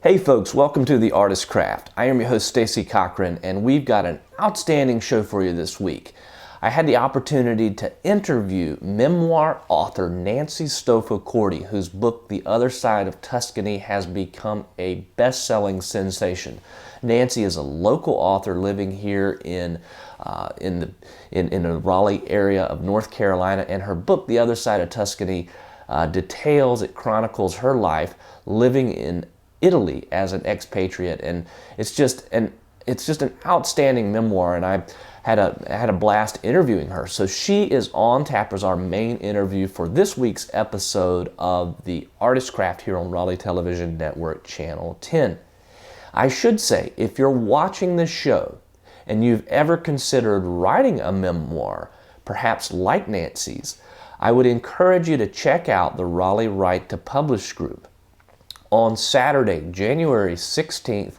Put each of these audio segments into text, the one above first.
Hey folks, welcome to The Artist's Craft. I am your host Stacey Cochran, and we've got an outstanding show for you this week. I had the opportunity to interview memoir author Nancy Stolfo-Corti, whose book The Other Side of Tuscany has become a best-selling sensation. Nancy is a local author living here in the Raleigh area of North Carolina, and her book The Other Side of Tuscany it chronicles her life living in Italy as an expatriate, and it's just an outstanding memoir, and I had a blast interviewing her. So she is on tap as our main interview for this week's episode of The Artist's Craft here on Raleigh Television Network Channel 10. I should say, if you're watching this show and you've ever considered writing a memoir, perhaps like Nancy's, I would encourage you to check out the Raleigh Write to Publish group. On Saturday, January 16th,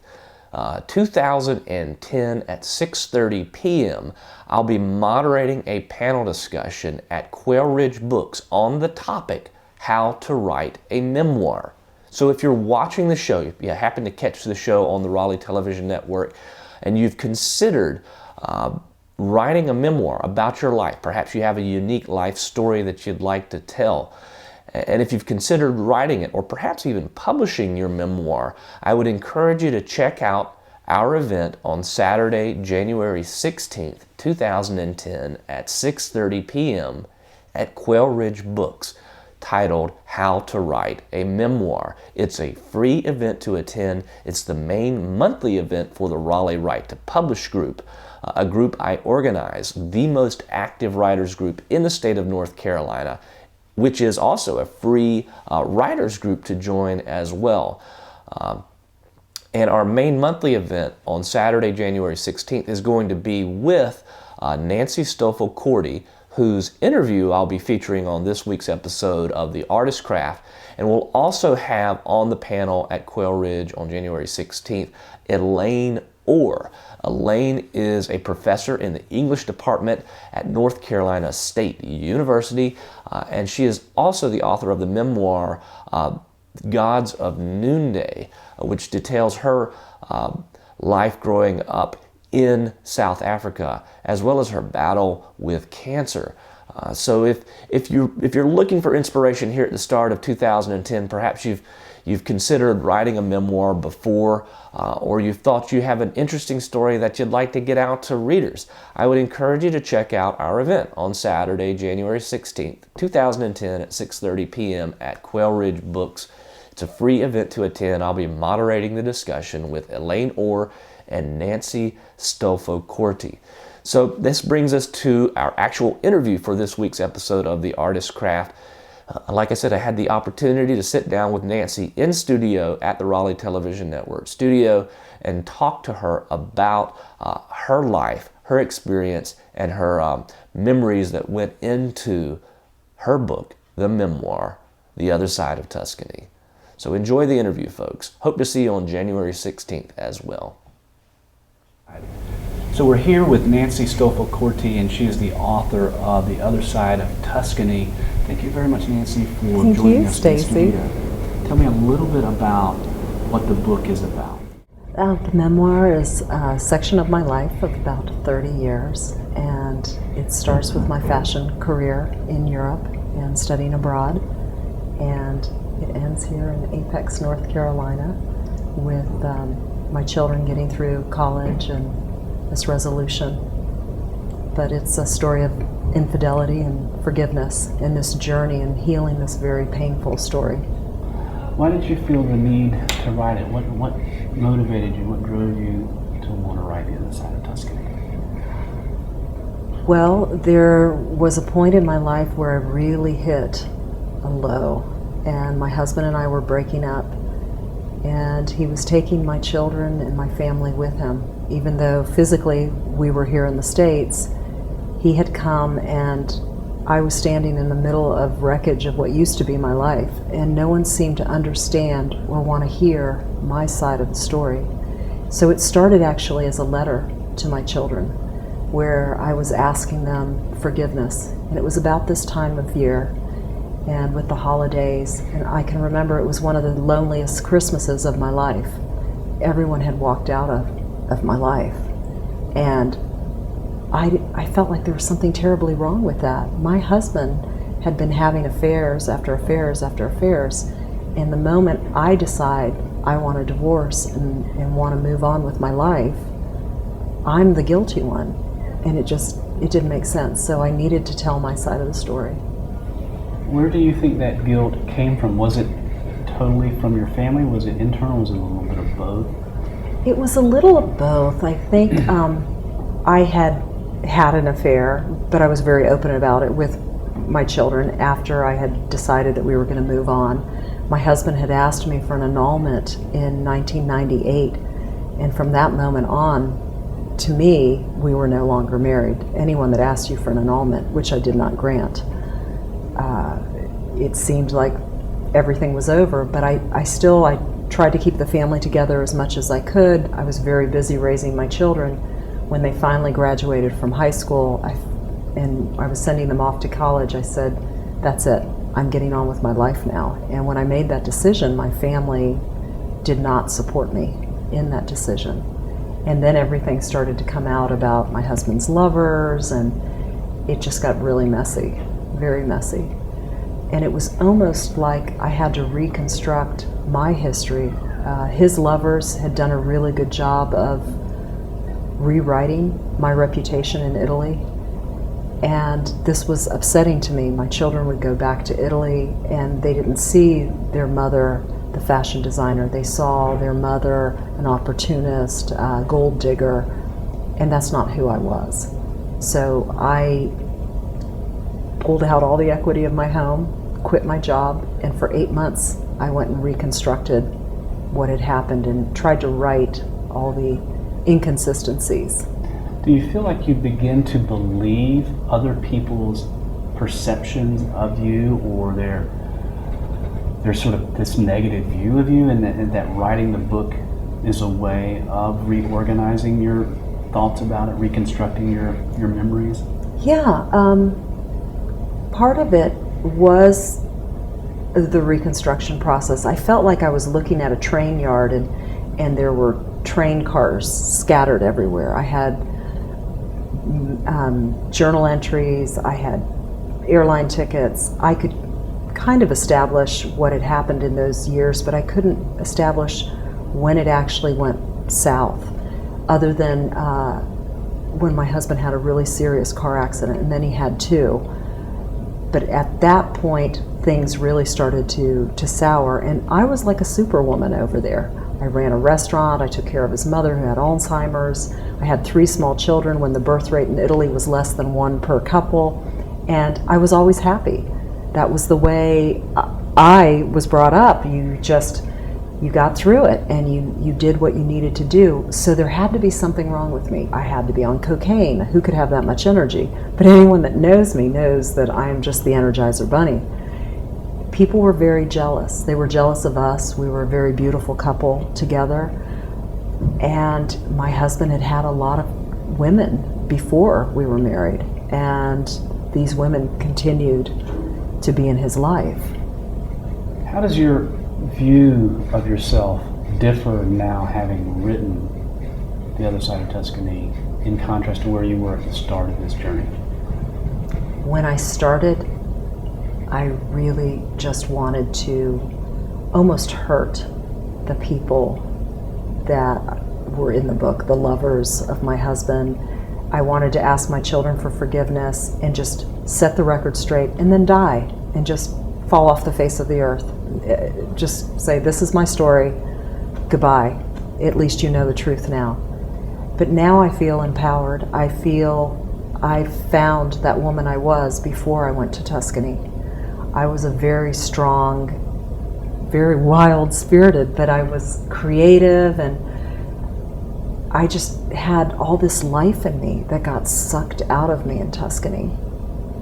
2010 at 6:30 p.m., I'll be moderating a panel discussion at Quail Ridge Books on the topic, How to Write a Memoir. So if you're watching the show, if you happen to catch the show on the Raleigh Television Network, and you've considered writing a memoir about your life, perhaps you have a unique life story that you'd like to tell, and if you've considered writing it or perhaps even publishing your memoir, I would encourage you to check out our event on Saturday, January 16th, 2010 at 6:30 p.m. at Quail Ridge Books, titled How to Write a Memoir. It's a free event to attend. It's the main monthly event for the Raleigh Write to Publish group, a group I organize, the most active writers group in the state of North Carolina, which is also a free writers group to join as well. And our main monthly event on Saturday, January 16th is going to be with Nancy Stolfo-Corti, whose interview I'll be featuring on this week's episode of The Artist's Craft. And we'll also have on the panel at Quail Ridge on January 16th, Elaine Orr. Elaine is a professor in the English department at North Carolina State University, and she is also the author of the memoir Gods of Noonday, which details her life growing up in South Africa, as well as her battle with cancer. So if you're looking for inspiration here at the start of 2010, perhaps you've considered writing a memoir before, or you've thought you have an interesting story that you'd like to get out to readers, I would encourage you to check out our event on Saturday, January 16th, 2010 at 6:30 p.m. at Quail Ridge Books. It's a free event to attend. I'll be moderating the discussion with Elaine Orr and Nancy Stolfo-Corti. So this brings us to our actual interview for this week's episode of The Artist's Craft. Like I said, I had the opportunity to sit down with Nancy in studio at the Raleigh Television Network studio and talk to her about her life, her experience, and her memories that went into her book, the memoir, The Other Side of Tuscany. So enjoy the interview, folks. Hope to see you on January 16th as well. So we're here with Nancy Stolfo-Corti, and she is the author of The Other Side of Tuscany. Thank you very much, Nancy, for joining us in the studio. Tell me a little bit about what the book is about. The memoir is a section of my life of about 30 years, and it starts with my fashion career in Europe and studying abroad, and it ends here in Apex, North Carolina, with my children getting through college and this resolution. But it's a story of infidelity and forgiveness in this journey and healing this very painful story. Why did you feel the need to write it? What motivated you? What drove you to want to write The Other Side of Tuscany? Well, there was a point in my life where I really hit a low, and my husband and I were breaking up, and he was taking my children and my family with him. Even though physically we were here in the States, he had come, and I was standing in the middle of wreckage of what used to be my life, and no one seemed to understand or want to hear my side of the story. So it started actually as a letter to my children, where I was asking them forgiveness, and it was about this time of year. and with the holidays. And I can remember it was one of the loneliest Christmases of my life. Everyone had walked out of my life. And I felt like there was something terribly wrong with that. My husband had been having affairs after affairs after affairs. And the moment I decide I want a divorce and want to move on with my life, I'm the guilty one. And it didn't make sense. So I needed to tell my side of the story. Where do you think that guilt came from? Was it totally from your family? Was it internal? Was it a little bit of both? It was a little of both. I think I had an affair, but I was very open about it with my children after I had decided that we were going to move on. My husband had asked me for an annulment in 1998, and from that moment on, to me, we were no longer married. Anyone that asked you for an annulment, which I did not grant, it seemed like everything was over, but I tried to keep the family together as much as I could. I was very busy raising my children. When they finally graduated from high school, and I was sending them off to college, I said, that's it. I'm getting on with my life now. And when I made that decision, my family did not support me in that decision. And then everything started to come out about my husband's lovers, and it just got really messy, very messy. And it was almost like I had to reconstruct my history. His lovers had done a really good job of rewriting my reputation in Italy. And this was upsetting to me. My children would go back to Italy and they didn't see their mother, the fashion designer. They saw their mother, an opportunist, gold digger, and that's not who I was. So I pulled out all the equity of my home, quit my job, and for 8 months I went and reconstructed what had happened and tried to right all the inconsistencies. Do you feel like you begin to believe other people's perceptions of you, or their sort of this negative view of you, and that writing the book is a way of reorganizing your thoughts about it, reconstructing your memories? Yeah, part of it was the reconstruction process. I felt like I was looking at a train yard and there were train cars scattered everywhere. I had journal entries, I had airline tickets. I could kind of establish what had happened in those years, but I couldn't establish when it actually went south, other than when my husband had a really serious car accident, and then he had two. But at that point, things really started to sour, and I was like a superwoman over there. I ran a restaurant, I took care of his mother who had Alzheimer's, I had 3 small children when the birth rate in Italy was less than 1 per couple, and I was always happy. That was the way I was brought up. You got through it, and you did what you needed to do. So there had to be something wrong with me. I had to be on cocaine. Who could have that much energy? But anyone that knows me knows that I am just the Energizer Bunny. People were very jealous. They were jealous of us. We were a very beautiful couple together. And my husband had had a lot of women before we were married. And these women continued to be in his life. How does your view of yourself differ now, having written The Other Side of Tuscany, in contrast to where you were at the start of this journey? When I started, I really just wanted to almost hurt the people that were in the book, the lovers of my husband. I wanted to ask my children for forgiveness and just set the record straight and then die and just fall off the face of the earth. Just say, this is my story, goodbye. At least you know the truth now. But now I feel empowered. I feel I found that woman I was before I went to Tuscany. I was a very strong, very wild-spirited, but I was creative, and I just had all this life in me that got sucked out of me in Tuscany.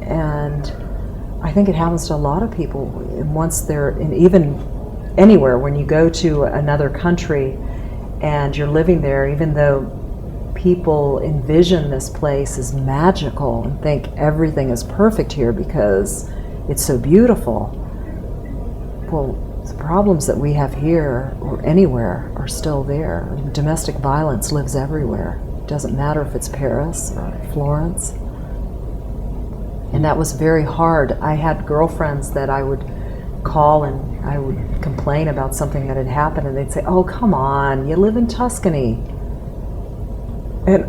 And I think it happens to a lot of people. And once they're in, even anywhere, when you go to another country and you're living there, even though people envision this place as magical and think everything is perfect here because it's so beautiful. Well, the problems that we have here or anywhere are still there. Domestic violence lives everywhere. It doesn't matter if it's Paris or Florence. And that was very hard. I had girlfriends that I would call and I would complain about something that had happened, and they'd say, "Oh, come on, you live in Tuscany." And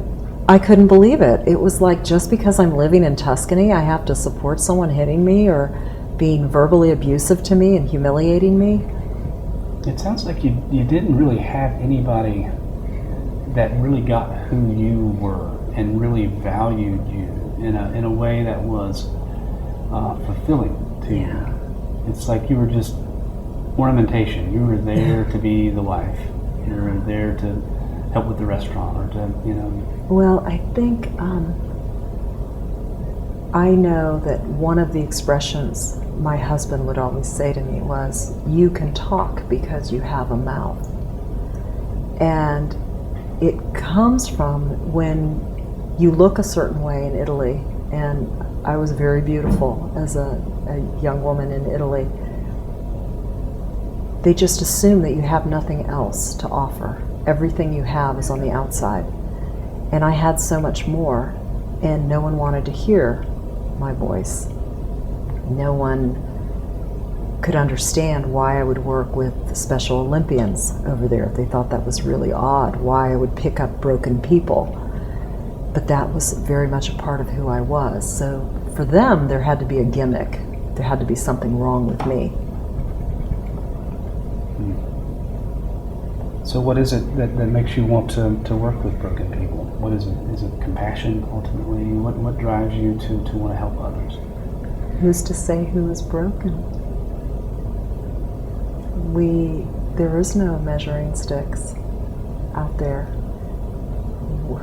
I couldn't believe it. It was like, just because I'm living in Tuscany, I have to support someone hitting me or being verbally abusive to me and humiliating me. It sounds like you didn't really have anybody that really got who you were and really valued you in a way that was fulfilling to you. It's like you were just ornamentation. You were there to be the wife. You were there to help with the restaurant or to, Well, I think I know that one of the expressions my husband would always say to me was, "You can talk because you have a mouth." And it comes from when you look a certain way in Italy, and I was very beautiful as a young woman in Italy. They just assume that you have nothing else to offer. Everything you have is on the outside. And I had so much more, and no one wanted to hear my voice. No one could understand why I would work with the Special Olympians over there. They thought that was really odd, why I would pick up broken people. But that was very much a part of who I was. So for them, there had to be a gimmick. There had to be something wrong with me. So what is it that makes you want to work with broken people? What is it? Is it compassion ultimately? What drives you to want to help others? Who's to say who is broken? There is no measuring sticks out there.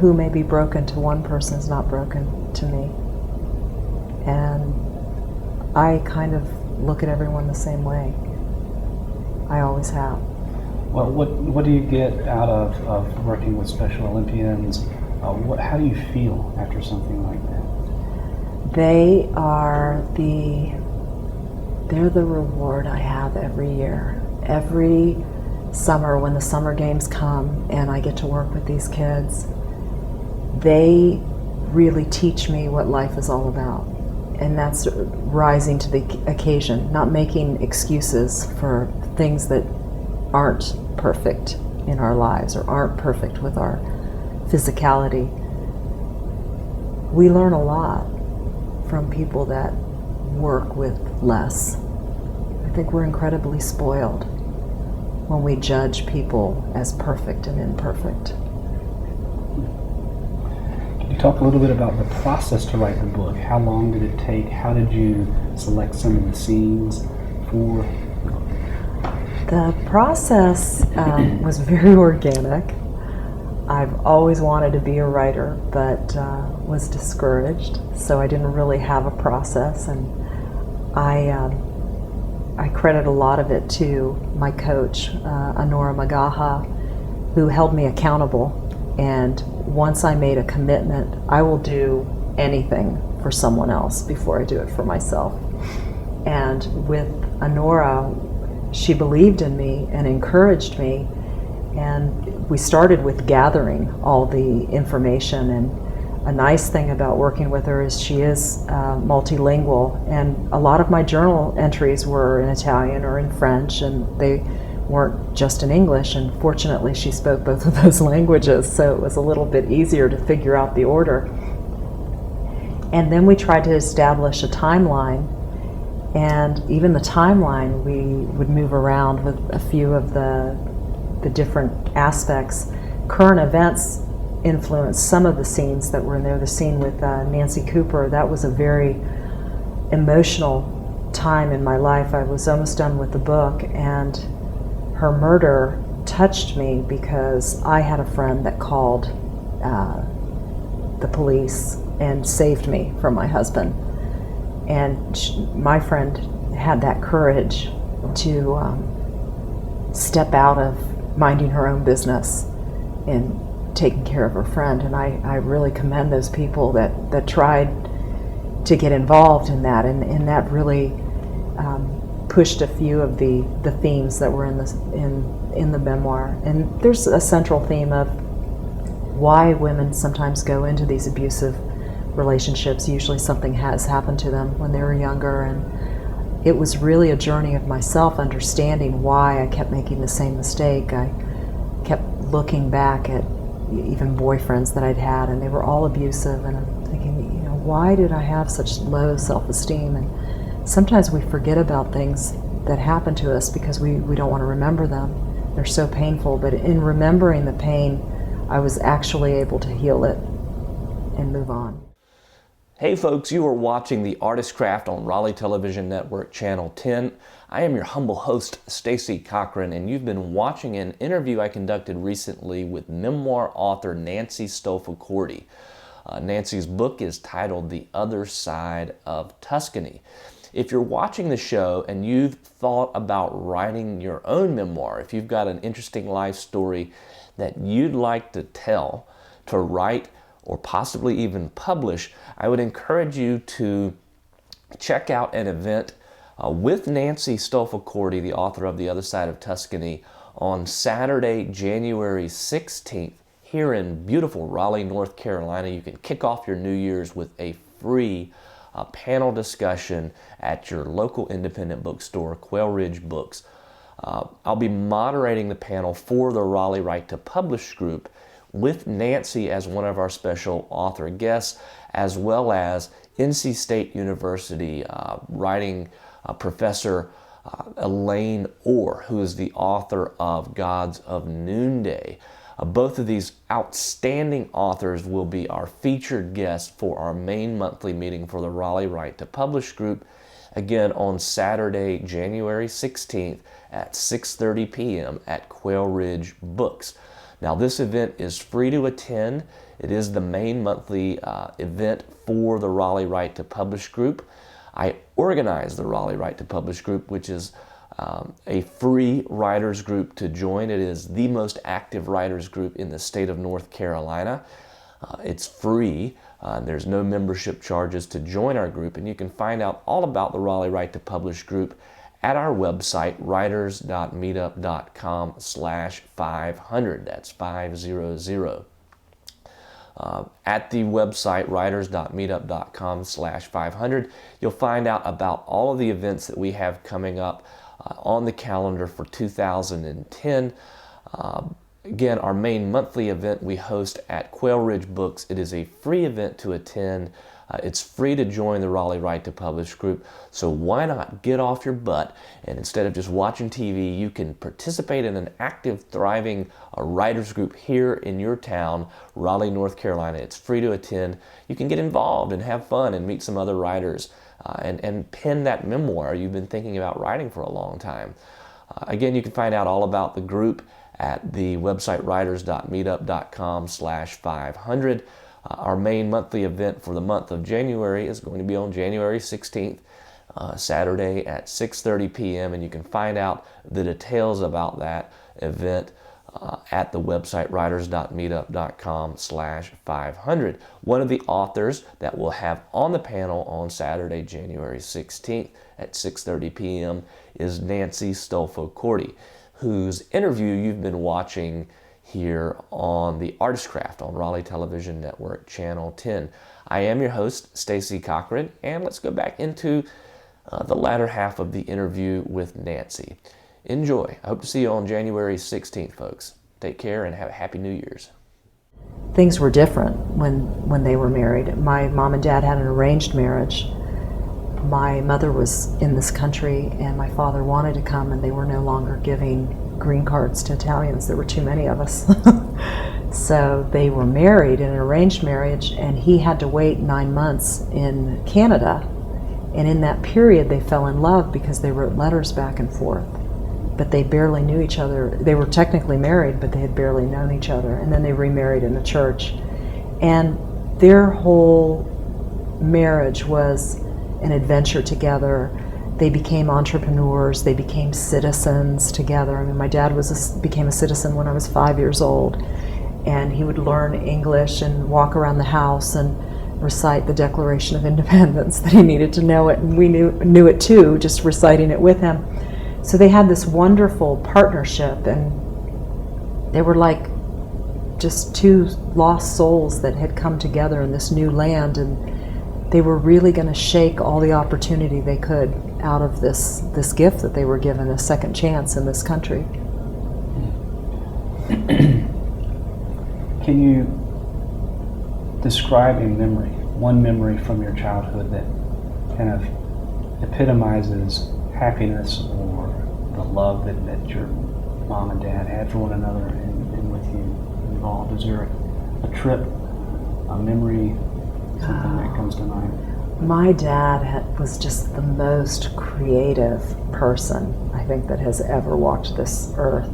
Who may be broken to one person is not broken to me. And I kind of look at everyone the same way. I always have. Well, what do you get out of working with Special Olympians? How do you feel after something like that? They're the reward I have every year. Every summer when the summer games come and I get to work with these kids, they really teach me what life is all about. And that's rising to the occasion, not making excuses for things that aren't perfect in our lives or aren't perfect with our physicality. We learn a lot from people that work with less. I think we're incredibly spoiled when we judge people as perfect and imperfect. Can you talk a little bit about the process to write the book? How long did it take? How did you select some of the scenes for the book? The process was very organic. I've always wanted to be a writer, but was discouraged, so I didn't really have a process. And I credit a lot of it to my coach, Anora Magaha, who held me accountable. And once I made a commitment, I will do anything for someone else before I do it for myself. And with Anora, she believed in me and encouraged me, and we started with gathering all the information. And a nice thing about working with her is she is multilingual, and a lot of my journal entries were in Italian or in French, and they weren't just in English, and fortunately she spoke both of those languages, so it was a little bit easier to figure out the order. And then we tried to establish a timeline. And even the timeline, we would move around with a few of the different aspects. Current events influenced some of the scenes that were in there. The scene with Nancy Cooper, that was a very emotional time in my life. I was almost done with the book, and her murder touched me because I had a friend that called the police and saved me from my husband. And my friend had that courage to step out of minding her own business and taking care of her friend. And I really commend those people that tried to get involved in that, and that really pushed a few of the themes that were in the memoir. And there's a central theme of why women sometimes go into these abusive relationships. Usually something has happened to them when they were younger, and it was really a journey of myself understanding why I kept making the same mistake. I kept looking back at even boyfriends that I'd had, and they were all abusive, and I'm thinking, why did I have such low self-esteem? And sometimes we forget about things that happen to us because we don't want to remember them. They're so painful, but in remembering the pain, I was actually able to heal it and move on. Hey folks, you are watching The Artist Craft on Raleigh Television Network, Channel 10. I am your humble host, Stacey Cochran, and you've been watching an interview I conducted recently with memoir author Nancy Stolfo-Corti. Nancy's book is titled The Other Side of Tuscany. If you're watching the show and you've thought about writing your own memoir, if you've got an interesting life story that you'd like to tell, to write, or possibly even publish, I would encourage you to check out an event with Nancy Stolfo-Corti, the author of The Other Side of Tuscany, on Saturday, January 16th, here in beautiful Raleigh, North Carolina. You can kick off your New Year's with a free panel discussion at your local independent bookstore, Quail Ridge Books. I'll be moderating the panel for the Raleigh Right to Publish group with Nancy as one of our special author guests, as well as NC State University writing professor Elaine Orr, who is the author of Gods of Noonday. Both of these outstanding authors will be our featured guests for our main monthly meeting for the Raleigh Right to Publish group, again on Saturday, January 16th at 6:30 p.m. at Quail Ridge Books. Now, this event is free to attend. It is the main monthly event for the Raleigh Right to Publish group. I organize the Raleigh Right to Publish group, which is a free writers group to join. It is the most active writers group in the state of North Carolina. It's free. There's no membership charges to join our group, and you can find out all about the Raleigh Right to Publish group at our website, writers.meetup.com/500. That's 500. At the website, writers.meetup.com/500, you'll find out about all of the events that we have coming up on the calendar for 2010. Again, our main monthly event we host at Quail Ridge Books. It is a free event to attend. It's free to join the Raleigh Right to Publish group, so why not get off your butt and instead of just watching TV, you can participate in an active, thriving writers group here in your town, Raleigh, North Carolina. It's free to attend. You can get involved and have fun and meet some other writers and pen that memoir you've been thinking about writing for a long time. Again, you can find out all about the group at the website writers.meetup.com/500. Our main monthly event for the month of January is going to be on January 16th, Saturday at 6:30 p.m. And you can find out the details about that event at the website writers.meetup.com/500. One of the authors that we'll have on the panel on Saturday, January 16th at 6:30 p.m. is Nancy Stolfo-Corti, whose interview you've been watching here on The Artist Craft on Raleigh Television Network, Channel 10. I am your host, Stacey Cochran, and let's go back into the latter half of the interview with Nancy. Enjoy. I hope to see you on January 16th, folks. Take care and have a happy New Year's. Things were different when they were married. My mom and dad had an arranged marriage. My mother was in this country and my father wanted to come, and they were no longer giving green cards to Italians. There were too many of us. So they were married in an arranged marriage, and he had to wait 9 months in Canada. And in that period, they fell in love because they wrote letters back and forth. But they barely knew each other. They were technically married, but they had barely known each other. And then they remarried in the church. And their whole marriage was an adventure together. They became entrepreneurs. They became citizens together. I mean, my dad became a citizen when I was 5 years old, and he would learn English and walk around the house and recite the Declaration of Independence, that he needed to know it, and we knew it too, just reciting it with him. So they had this wonderful partnership, and they were like just two lost souls that had come together in this new land, and they were really going to shake all the opportunity they could out of this gift that they were given, a second chance in this country. Can you describe a memory, one memory from your childhood that kind of epitomizes happiness or the love that your mom and dad had for one another and with you involved? Is there a trip, a memory, something that comes to mind? My dad was just the most creative person, I think, that has ever walked this earth.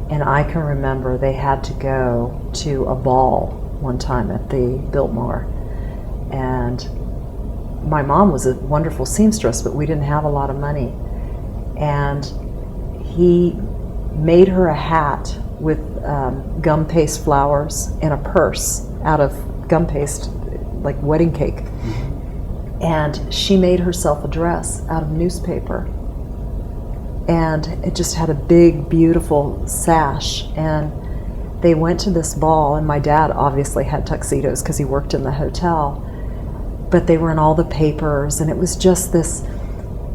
And I can remember they had to go to a ball one time at the Biltmore. And my mom was a wonderful seamstress, but we didn't have a lot of money. And he made her a hat with gum paste flowers and a purse out of gum paste, like wedding cake. And she made herself a dress out of newspaper. And it just had a big, beautiful sash. And they went to this ball, and my dad obviously had tuxedos because he worked in the hotel. But they were in all the papers, and it was just this,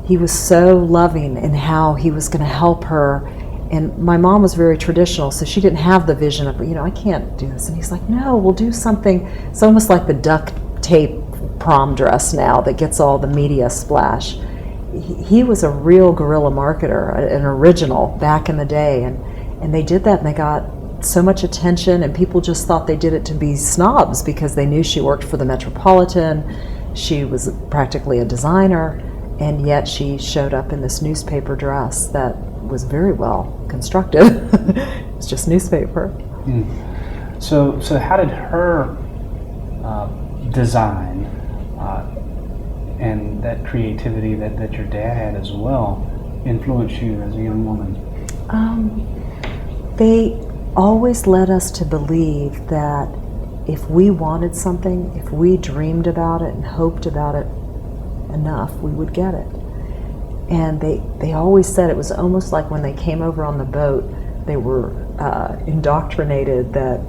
he was so loving in how he was going to help her. And my mom was very traditional, so she didn't have the vision of, I can't do this. And he's like, no, we'll do something. It's almost like the duct tape prom dress now that gets all the media splash. He was a real guerrilla marketer, an original back in the day. And they did that, and they got so much attention, and people just thought they did it to be snobs because they knew she worked for the Metropolitan. She was practically a designer, and yet she showed up in this newspaper dress that was very well constructed. It's just newspaper. So how did her design and that creativity that your dad had as well influence you as a young woman? They always led us to believe that if we wanted something, if we dreamed about it and hoped about it enough, we would get it. And they always said it was almost like when they came over on the boat, they were indoctrinated that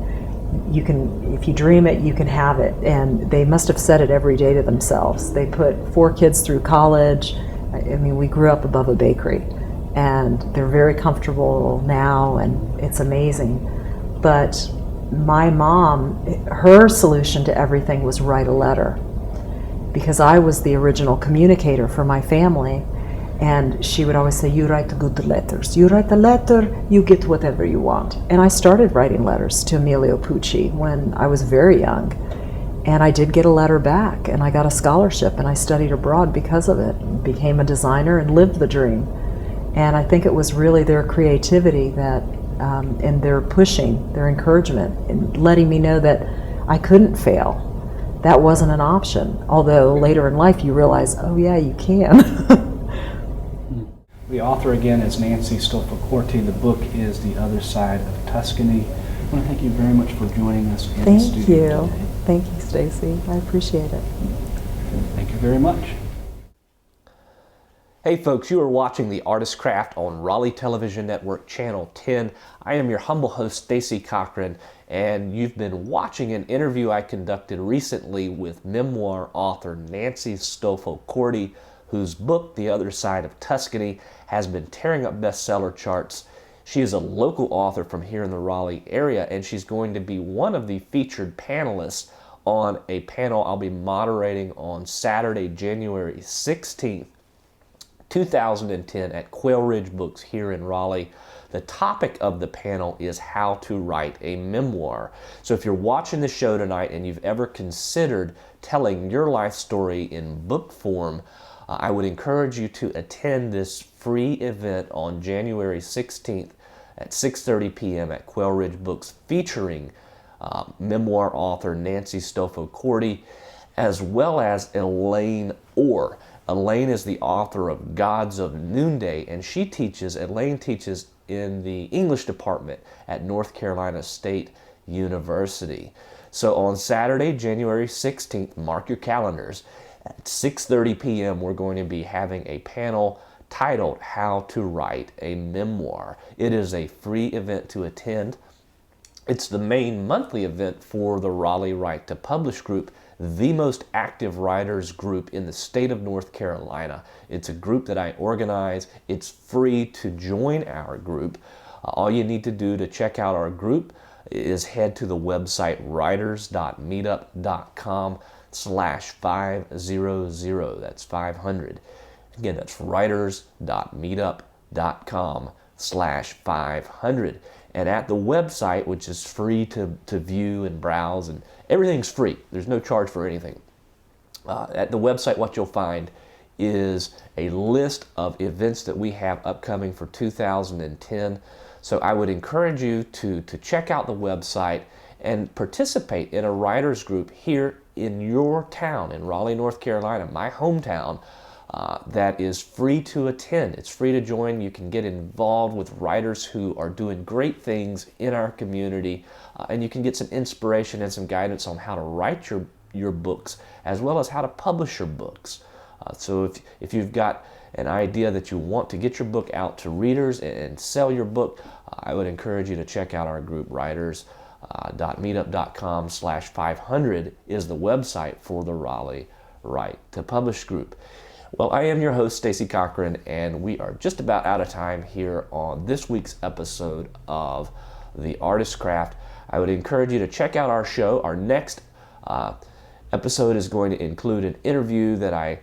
you can, if you dream it, you can have it. And they must have said it every day to themselves. They put 4 kids through college. I mean, we grew up above a bakery, and they're very comfortable now, and it's amazing. But my mom, her solution to everything was write a letter, because I was the original communicator for my family. And she would always say, you write good letters. You write a letter, you get whatever you want. And I started writing letters to Emilio Pucci when I was very young. And I did get a letter back, and I got a scholarship, and I studied abroad because of it, and became a designer and lived the dream. And I think it was really their creativity that, and their pushing, their encouragement, and letting me know that I couldn't fail. That wasn't an option. Although later in life you realize, oh yeah, you can. The author again is Nancy Stolfo-Corti. The book is The Other Side of Tuscany. I want to thank you very much for joining us in the studio today. Thank you, Stacey. I appreciate it. Thank you very much. Hey folks, you are watching The Artist Craft on Raleigh Television Network Channel 10. I am your humble host, Stacey Cochran, and you've been watching an interview I conducted recently with memoir author Nancy Stolfo-Corti, whose book, The Other Side of Tuscany, has been tearing up bestseller charts. She is a local author from here in the Raleigh area, and she's going to be one of the featured panelists on a panel I'll be moderating on Saturday, January 16th, 2010 at Quail Ridge Books here in Raleigh. The topic of the panel is how to write a memoir. So if you're watching the show tonight and you've ever considered telling your life story in book form, I would encourage you to attend this free event on January 16th at 6:30 p.m. at Quail Ridge Books, featuring memoir author Nancy Stolfo-Corti, as well as Elaine Orr. Elaine is the author of Gods of Noonday, and Elaine teaches in the English department at North Carolina State University. So on Saturday, January 16th, mark your calendars. At 6:30 p.m., we're going to be having a panel titled How to Write a Memoir. It is a free event to attend. It's the main monthly event for the Raleigh Write to Publish group, the most active writers group in the state of North Carolina. It's a group that I organize. It's free to join our group. All you need to do to check out our group is head to the website writers.meetup.com/500. That's 500. Again, that's writers.meetup.com/500. And at the website, which is free to view and browse, and everything's free. There's no charge for anything. At the website, what you'll find is a list of events that we have upcoming for 2010. So I would encourage you to check out the website and participate in a writers group here in your town, in Raleigh, North Carolina, my hometown. That is free to attend. It's free to join. You can get involved with writers who are doing great things in our community, and you can get some inspiration and some guidance on how to write your books, as well as how to publish your books. So if you've got an idea that you want to get your book out to readers and sell your book, I would encourage you to check out our group. Writers.meetup.com/500 is the website for the Raleigh Write to Publish group. Well, I am your host, Stacey Cochran, and we are just about out of time here on this week's episode of The Artist's Craft. I would encourage you to check out our show. Our next episode is going to include an interview that I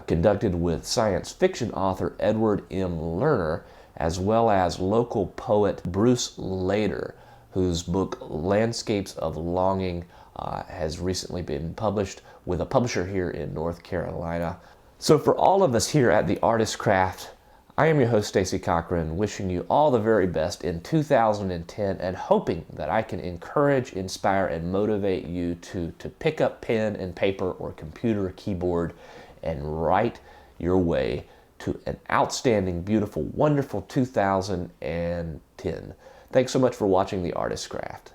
conducted with science fiction author Edward M. Lerner, as well as local poet Bruce Lader, whose book Landscapes of Longing has recently been published with a publisher here in North Carolina. So for all of us here at The Artist's Craft, I am your host, Stacey Cochran, wishing you all the very best in 2010 and hoping that I can encourage, inspire, and motivate you to pick up pen and paper or computer keyboard and write your way to an outstanding, beautiful, wonderful 2010. Thanks so much for watching The Artist's Craft.